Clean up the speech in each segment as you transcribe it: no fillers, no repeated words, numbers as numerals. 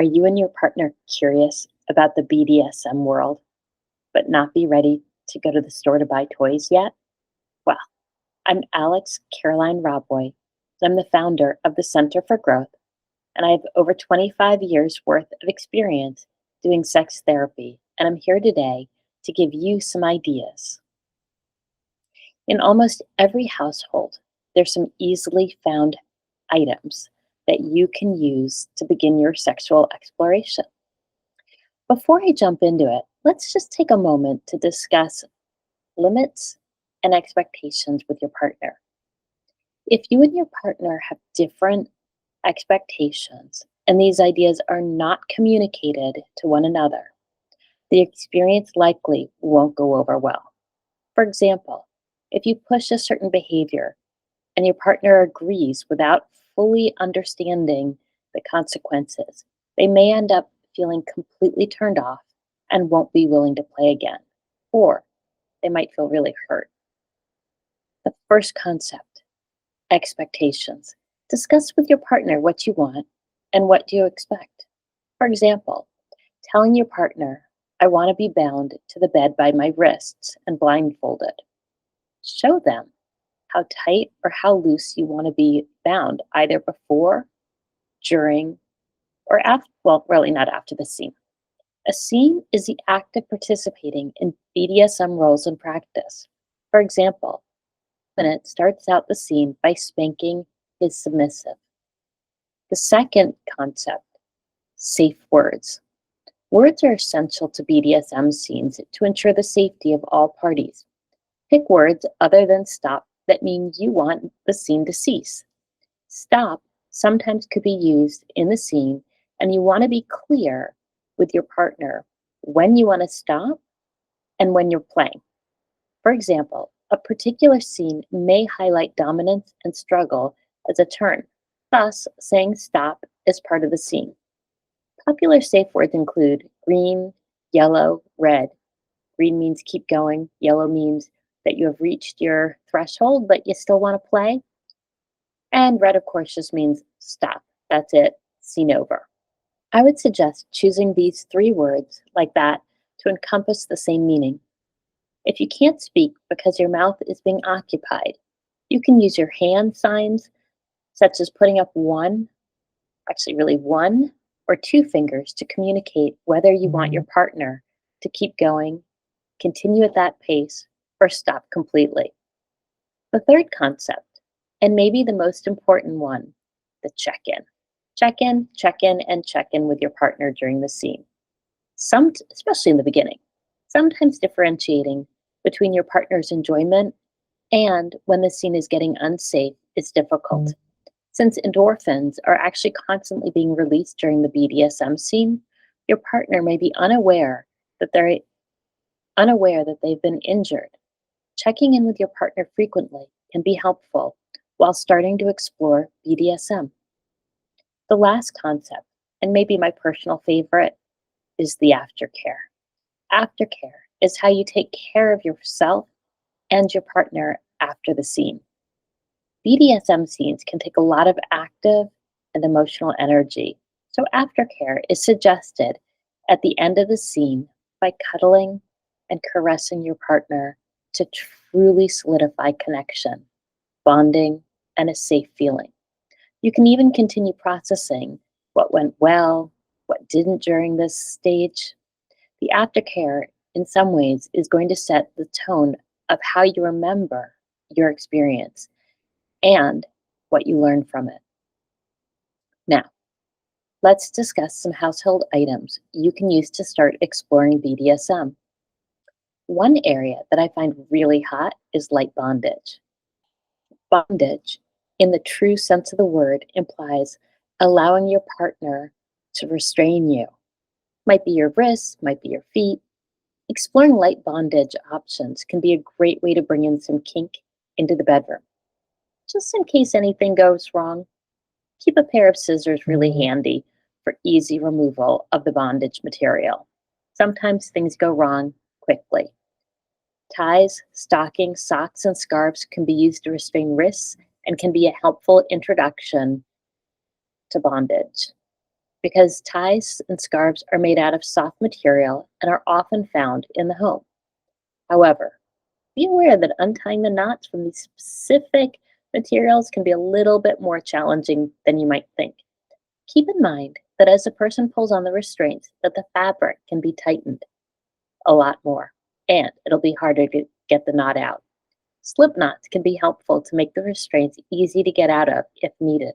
Are you and your partner curious about the BDSM world, but not be ready to go to the store to buy toys yet? Well, I'm Alex Caroline Robboy. I'm the founder of the Center for Growth, and I have over 25 years worth of experience doing sex therapy, and I'm here today to give you some ideas. In almost every household, there's some easily found items that you can use to begin your sexual exploration. Before I jump into it, let's just take a moment to discuss limits and expectations with your partner. If you and your partner have different expectations and these ideas are not communicated to one another, the experience likely won't go over well. For example, if you push a certain behavior and your partner agrees without fully understanding the consequences, they may end up feeling completely turned off and won't be willing to play again, or they might feel really hurt. The first concept, expectations. Discuss with your partner what you want and what do you expect. For example, telling your partner, I want to be bound to the bed by my wrists and blindfolded. Show them how tight or how loose you want to be bound, either before, during, or after, well, really not after the scene. A scene is the act of participating in BDSM roles in practice. For example, Bennett starts out the scene by spanking his submissive. The second concept, safe words. Words are essential to BDSM scenes to ensure the safety of all parties. Pick words other than stop that mean you want the scene to cease. Stop sometimes could be used in the scene, and you want to be clear with your partner when you want to stop and when you're playing. For example, a particular scene may highlight dominance and struggle as a turn. Thus, saying stop is part of the scene. Popular safe words include green, yellow, red. Green means keep going. Yellow means that you have reached your threshold, but you still want to play. And red, of course, just means stop. That's it. Scene over. I would suggest choosing these 3 words like that to encompass the same meaning. If you can't speak because your mouth is being occupied, you can use your hand signs, such as putting up one or 2 fingers to communicate whether you want your partner to keep going, continue at that pace, or stop completely. The third concept, and maybe the most important one, the check-in. Check-in, check-in, and check-in with your partner during the scene. Especially in the beginning. Sometimes differentiating between your partner's enjoyment and when the scene is getting unsafe is difficult. Since endorphins are actually constantly being released during the BDSM scene, your partner may be unaware that they've been injured. Checking in with your partner frequently can be helpful while starting to explore BDSM. The last concept, and maybe my personal favorite, is the aftercare. Aftercare is how you take care of yourself and your partner after the scene. BDSM scenes can take a lot of active and emotional energy, so aftercare is suggested at the end of the scene by cuddling and caressing your partner to truly solidify connection, bonding, and a safe feeling. You can even continue processing what went well, what didn't during this stage. The aftercare, in some ways, is going to set the tone of how you remember your experience and what you learned from it. Now, let's discuss some household items you can use to start exploring BDSM. One area that I find really hot is light bondage. Bondage, in the true sense of the word, implies allowing your partner to restrain you. Might be your wrists, might be your feet. Exploring light bondage options can be a great way to bring in some kink into the bedroom. Just in case anything goes wrong, keep a pair of scissors really handy for easy removal of the bondage material. Sometimes things go wrong quickly. Ties, stockings, socks, and scarves can be used to restrain wrists and can be a helpful introduction to bondage. because ties and scarves are made out of soft material and are often found in the home. However, be aware that untying the knots from these specific materials can be a little bit more challenging than you might think. Keep in mind that as the person pulls on the restraints, that the fabric can be tightened a lot more, and it'll be harder to get the knot out. Slip knots can be helpful to make the restraints easy to get out of if needed.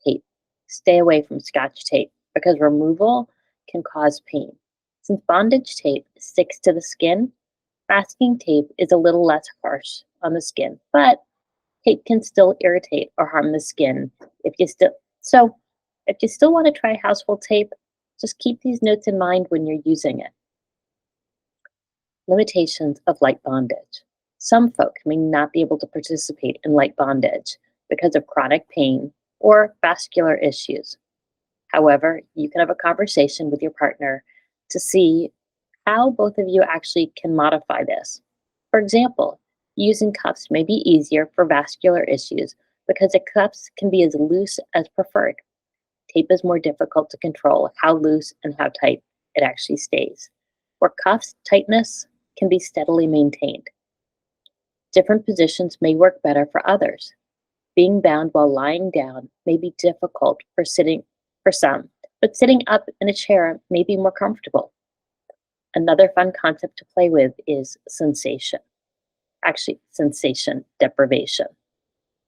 Tape. Stay away from scotch tape because removal can cause pain. Since bondage tape sticks to the skin, masking tape is a little less harsh on the skin, but tape can still irritate or harm the skin if you still so if you still want to try household tape, just keep these notes in mind when you're using it. Limitations of light bondage. Some folk may not be able to participate in light bondage because of chronic pain or vascular issues. However, you can have a conversation with your partner to see how both of you actually can modify this. For example, using cuffs may be easier for vascular issues because the cuffs can be as loose as preferred. Tape is more difficult to control how loose and how tight it actually stays. Where cuffs tightness can be steadily maintained. Different positions may work better for others. Being bound while lying down may be difficult for some, but sitting up in a chair may be more comfortable. Another fun concept to play with is sensation. Actually, sensation deprivation.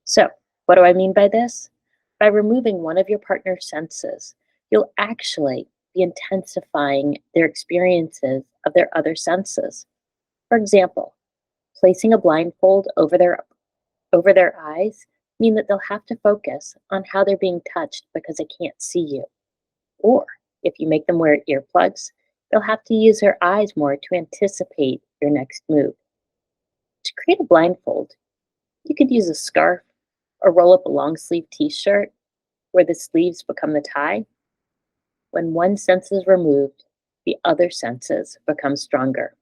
So, what do I mean by this? By removing one of your partner's senses, you'll actually be intensifying their experiences of their other senses. For example, placing a blindfold over their eyes mean that they'll have to focus on how they're being touched because they can't see you. Or if you make them wear earplugs, they'll have to use their eyes more to anticipate your next move. To create a blindfold, you could use a scarf or roll up a long sleeve t-shirt where the sleeves become the tie. When one sense is removed, the other senses become stronger.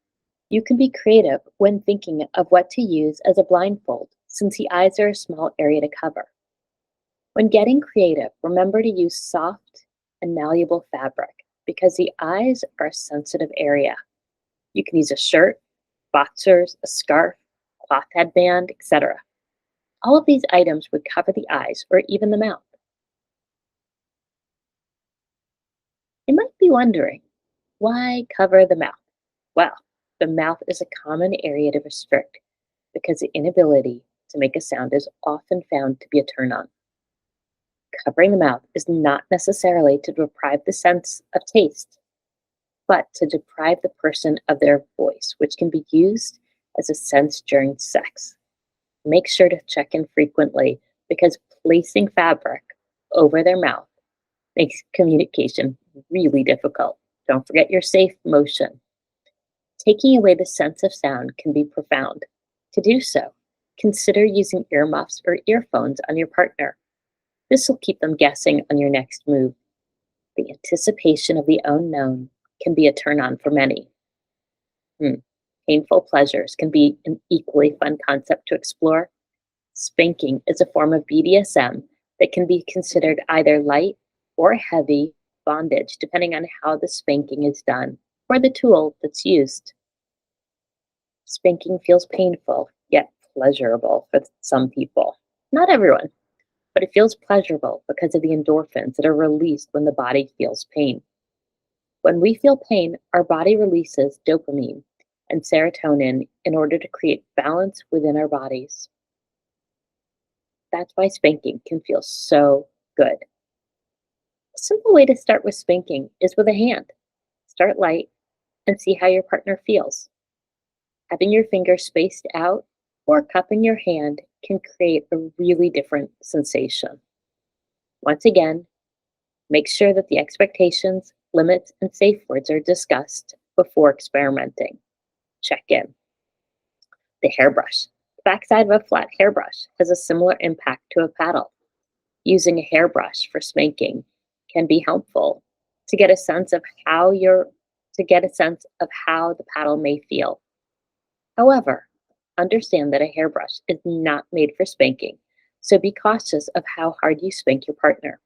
You can be creative when thinking of what to use as a blindfold, since the eyes are a small area to cover. When getting creative, remember to use soft and malleable fabric because the eyes are a sensitive area. You can use a shirt, boxers, a scarf, cloth headband, etc. All of these items would cover the eyes or even the mouth. You might be wondering, why cover the mouth? Well, the mouth is a common area to restrict because the inability to make a sound is often found to be a turn on. Covering the mouth is not necessarily to deprive the sense of taste, but to deprive the person of their voice, which can be used as a sense during sex. Make sure to check in frequently because placing fabric over their mouth makes communication really difficult. Don't forget your safe motion. Taking away the sense of sound can be profound. To do so, consider using earmuffs or earphones on your partner. This will keep them guessing on your next move. The anticipation of the unknown can be a turn on for many. Painful pleasures can be an equally fun concept to explore. Spanking is a form of BDSM that can be considered either light or heavy bondage, depending on how the spanking is done or the tool that's used. Spanking feels painful, yet pleasurable for some people. Not everyone, but it feels pleasurable because of the endorphins that are released when the body feels pain. When we feel pain, our body releases dopamine and serotonin in order to create balance within our bodies. That's why spanking can feel so good. A simple way to start with spanking is with a hand. Start light and see how your partner feels. Having your fingers spaced out or cupping your hand can create a really different sensation. Once again, make sure that the expectations, limits, and safe words are discussed before experimenting. Check in. The hairbrush. The backside of a flat hairbrush has a similar impact to a paddle. Using a hairbrush for spanking can be helpful to get a sense of how the paddle may feel. However, understand that a hairbrush is not made for spanking, so be cautious of how hard you spank your partner.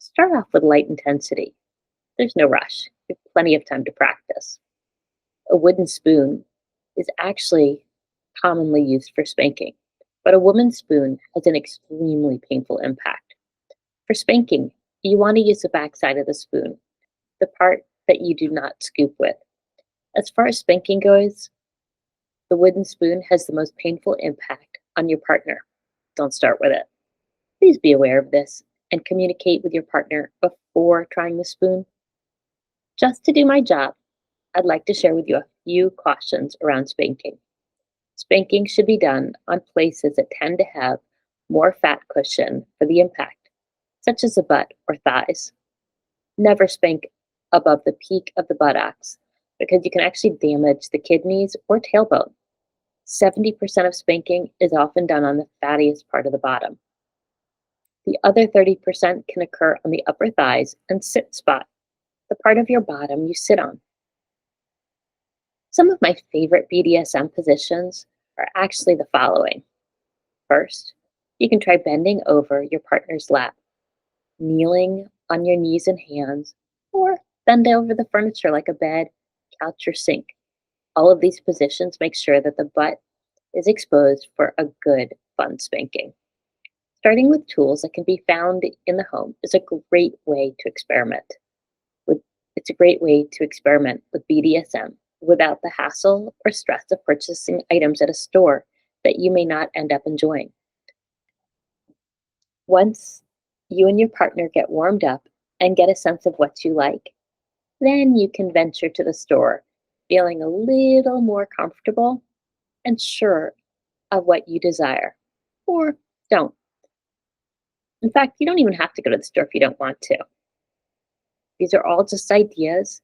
Start off with light intensity. There's no rush. You have plenty of time to practice. A wooden spoon is actually commonly used for spanking, but a wooden spoon has an extremely painful impact. For spanking, you want to use the backside of the spoon, the part that you do not scoop with. As far as spanking goes, the wooden spoon has the most painful impact on your partner. Don't start with it. Please be aware of this and communicate with your partner before trying the spoon. Just to do my job, I'd like to share with you a few cautions around spanking. Spanking should be done on places that tend to have more fat cushion for the impact, such as the butt or thighs. Never spank above the peak of the buttocks because you can actually damage the kidneys or tailbone. 70% of spanking is often done on the fattiest part of the bottom. The other 30% can occur on the upper thighs and sit spot, the part of your bottom you sit on. Some of my favorite BDSM positions are actually the following. First, you can try bending over your partner's lap, kneeling on your knees and hands, or bend over the furniture like a bed, couch, or sink. All of these positions make sure that the butt is exposed for a good, fun spanking. Starting with tools that can be found in the home is a great way to experiment. It's a great way to experiment with BDSM without the hassle or stress of purchasing items at a store that you may not end up enjoying. Once you and your partner get warmed up and get a sense of what you like, then you can venture to the store feeling a little more comfortable and sure of what you desire, or don't. In fact, you don't even have to go to the store if you don't want to. These are all just ideas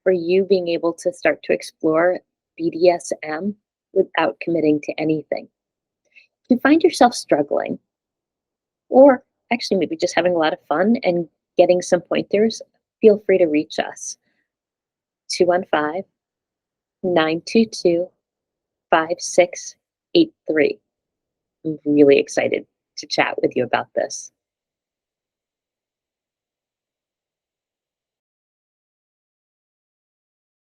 for you being able to start to explore BDSM without committing to anything. If you find yourself struggling, or actually maybe just having a lot of fun and getting some pointers, feel free to reach us. 215-922-5683. I'm really excited to chat with you about this.